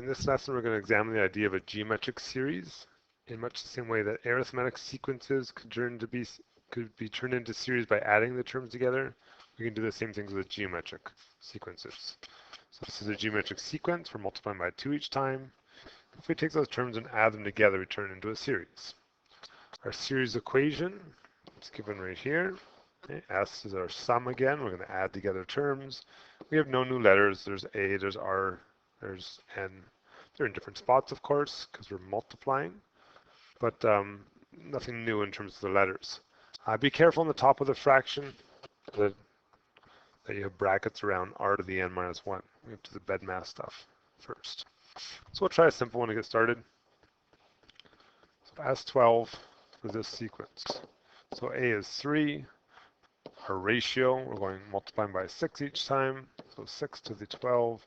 In this lesson, we're going to examine the idea of a geometric series in much the same way that arithmetic sequences could be turned into series by adding the terms together. We can do the same things with geometric sequences. So this is a geometric sequence. We're multiplying by 2 each time. If we take those terms and add them together, we turn it into a series. Our series equation is given right here. Okay, S is our sum again. We're going to add together terms. We have no new letters. There's A, there's R, there's N. They're in different spots, of course, because we're multiplying, but nothing new in terms of the letters. Be careful on the top of the fraction that you have brackets around R to the N minus 1. We have to do the BEDMAS stuff first. So we'll try a simple one to get started. So S12 for this sequence. So A is 3. Our ratio, we're going multiplying by 6 each time. So 6 to the 12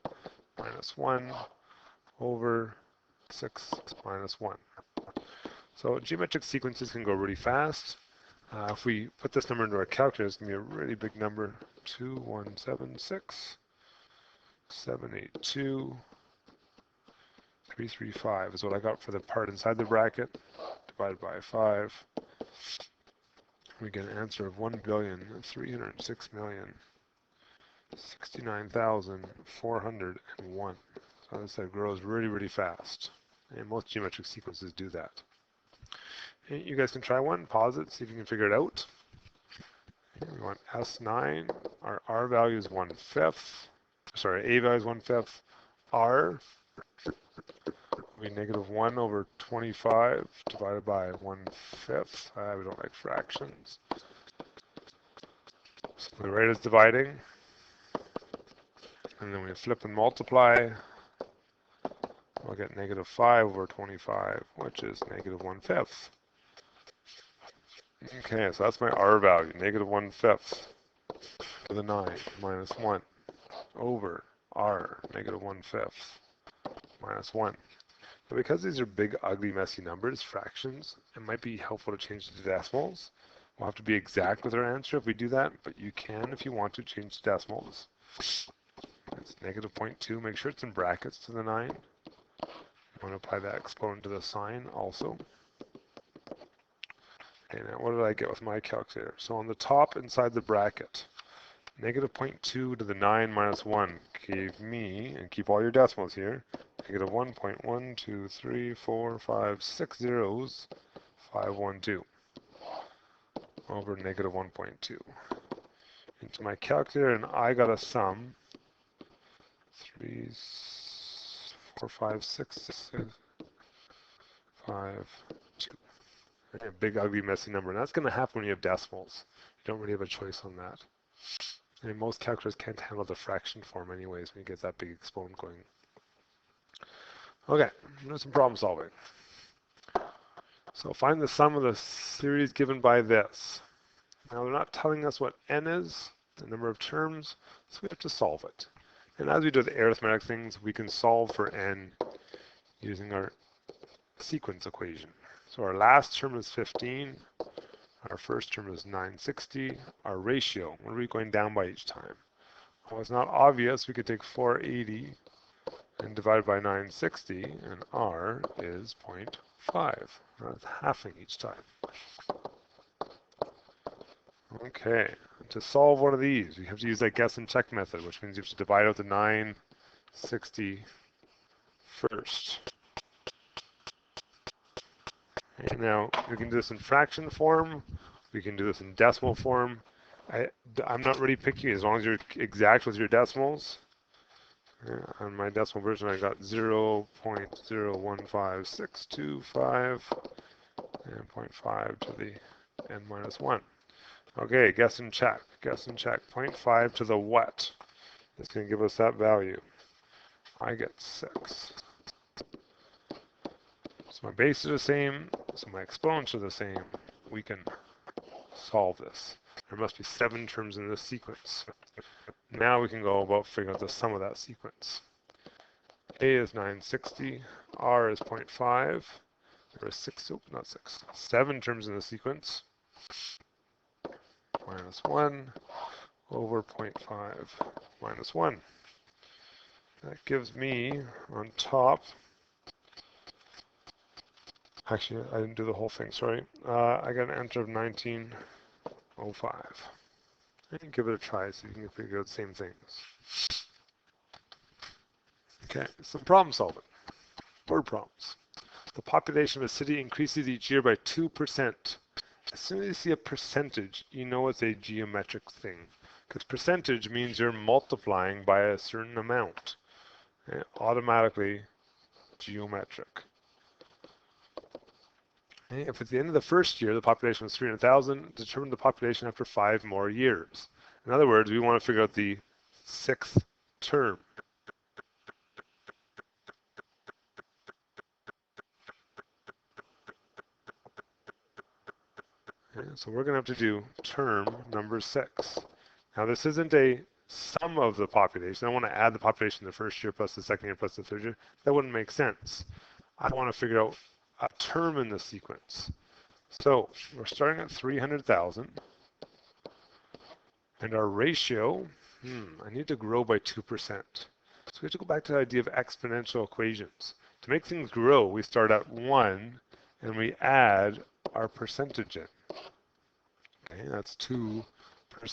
minus 1 over 6 minus 1. So geometric sequences can go really fast. If we put this number into our calculator, it's going to be a really big number. 2176, 782, 335 is what I got for the part inside the bracket, divided by 5. We get an answer of 1,306,069,401. So as I said, it grows really, really fast. And most geometric sequences do that. Okay, you guys can try one, pause it, see if you can figure it out. We want S9, our R value is 1/5. Sorry, A value is 1/5. R will be -1 over 25 divided by 1/5. We don't like fractions. So we write as dividing. And then we flip and multiply. We'll get -5 over 25, which is -1/5. Okay, so that's my R value, -1/5 to the 9 minus 1 over R, -1/5 minus 1. But because these are big, ugly, messy numbers, fractions, it might be helpful to change it to decimals. We'll have to be exact with our answer if we do that, but you can, if you want to, change to decimals. It's -0.2. Make sure it's in brackets to the 9. You want to apply that exponent to the sign also. Okay, now what did I get with my calculator? So on the top inside the bracket, -0.2 to the 9 minus 1 gave me, and keep all your decimals here, -1.12345 zeros, 512 over -1.2. Into my calculator, and I got a sum 3, 4, 5, 6, 5, 2. A big, ugly, messy number. And that's going to happen when you have decimals. You don't really have a choice on that. And most calculators can't handle the fraction form anyways when you get that big exponent going. Okay, do some problem solving. So find the sum of the series given by this. Now they're not telling us what n is, the number of terms, so we have to solve it. And as we do the arithmetic things, we can solve for n using our sequence equation. So our last term is 15, our first term is 960, our ratio, what are we going down by each time? Well, it's not obvious, we could take 480 and divide by 960, and R is 0.5. That's halving each time. Okay, to solve one of these, we have to use that guess and check method, which means you have to divide out the 960 first. And now we can do this in fraction form, we can do this in decimal form. I'm not really picky as long as you're exact with your decimals. On my decimal version I got 0.015625 and 0.5 to the n minus 1. Okay, guess and check, 0.5 to the what? It's going to give us that value. I get 6. So my base is the same, so my exponents are the same. We can solve this. There must be 7 terms in this sequence. Now we can go about figuring out the sum of that sequence. A is 960, R is 0.5, there are 7 terms in the sequence, minus 1 over 0.5 minus 1. That gives me on top, actually I didn't do the whole thing, sorry. I got an answer of 1905. And give it a try so you can figure out the same things. Okay, some problem solving. Word problems. The population of a city increases each year by 2%. As soon as you see a percentage, you know it's a geometric thing. Because percentage means you're multiplying by a certain amount. Okay? Automatically geometric. Okay? If at the end of the first year the population was 300,000, determine the population after 5 more years. In other words, we want to figure out the 6th term. Okay, so we're going to have to do term number 6. Now this isn't a sum of the population. I want to add the population the first year plus the second year plus the third year. That wouldn't make sense. I want to figure out a term in the sequence. So we're starting at 300,000. And our ratio, I need to grow by 2%. So we have to go back to the idea of exponential equations. To make things grow, we start at 1 and we add our percentage in. Okay, that's 2%.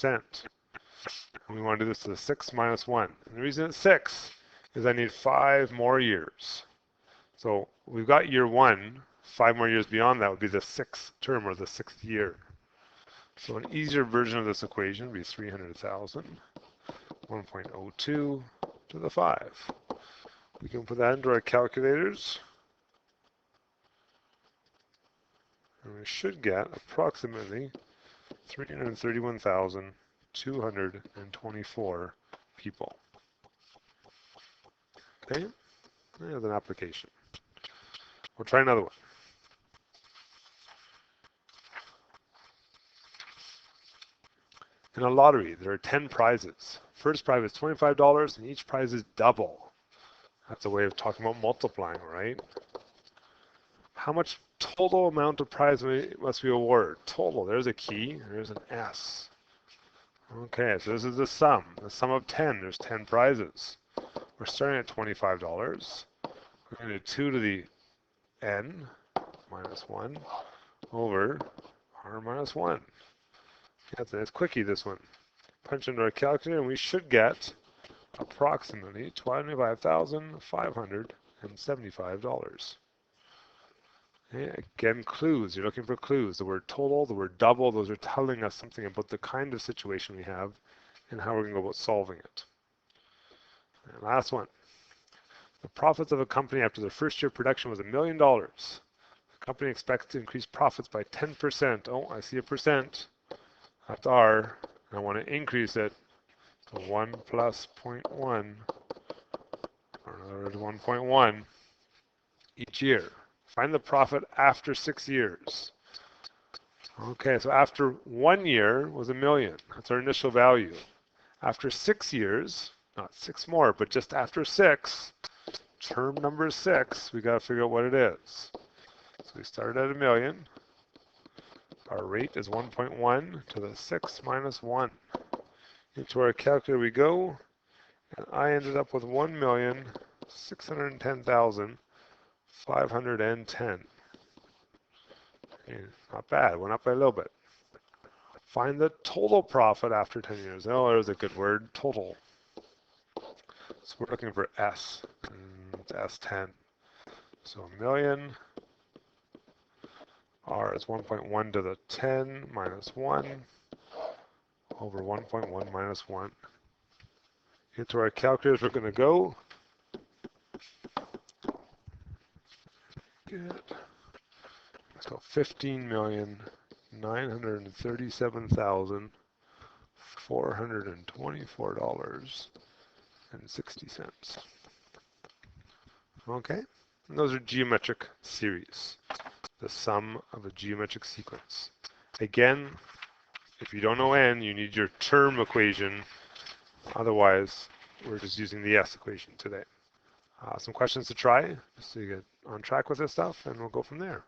And we want to do this to the 6 minus 1. And the reason it's 6 is I need 5 more years. So we've got year 1. 5 more years beyond that would be the 6th term or the 6th year. So an easier version of this equation would be 300,000, 1.02 to the 5. We can put that into our calculators. And we should get approximately 331,224 people. Okay, there's an application. We'll try another one. In a lottery, there are 10 prizes. First prize is $25 and each prize is double. That's a way of talking about multiplying, right? How much total amount of prize must we award? Total, there's a key, there's an S. Okay, so this is the sum of 10, there's 10 prizes. We're starting at $25. We're going to do 2 to the N minus 1 over R minus 1. That's a nice quickie, this one. Punch into our calculator and we should get approximately $25,575. Okay, again, clues. You're looking for clues. The word total, the word double, those are telling us something about the kind of situation we have and how we're going to go about solving it. And last one. The profits of a company after their first year production was $1 million. The company expects to increase profits by 10%. Oh, I see a percent. That's R. And I want to increase it to 1 plus 0.1, or in other words, 1.1 each year. Find the profit after 6 years. Okay, so after 1 year was $1 million. That's our initial value. After 6 years, not 6 more, but just after 6, term number 6, we got to figure out what it is. So we started at $1 million. Our rate is 1.1 to the 6 minus 1. Into our calculator we go, and I ended up with 1,610,510. Okay, not bad, went up by a little bit. Find the total profit after 10 years. Oh, there's a good word, total. So we're looking for S, it's S10. So $1 million. R is 1.1 to the 10 minus 1 over 1.1 minus 1. Into our calculators we're going to go. Good. Let's go $15,937,424.60. Okay, and those are geometric series. The sum of a geometric sequence. Again, if you don't know n, you need your term equation. Otherwise, we're just using the S equation today. Some questions to try, just so you get on track with this stuff, and we'll go from there.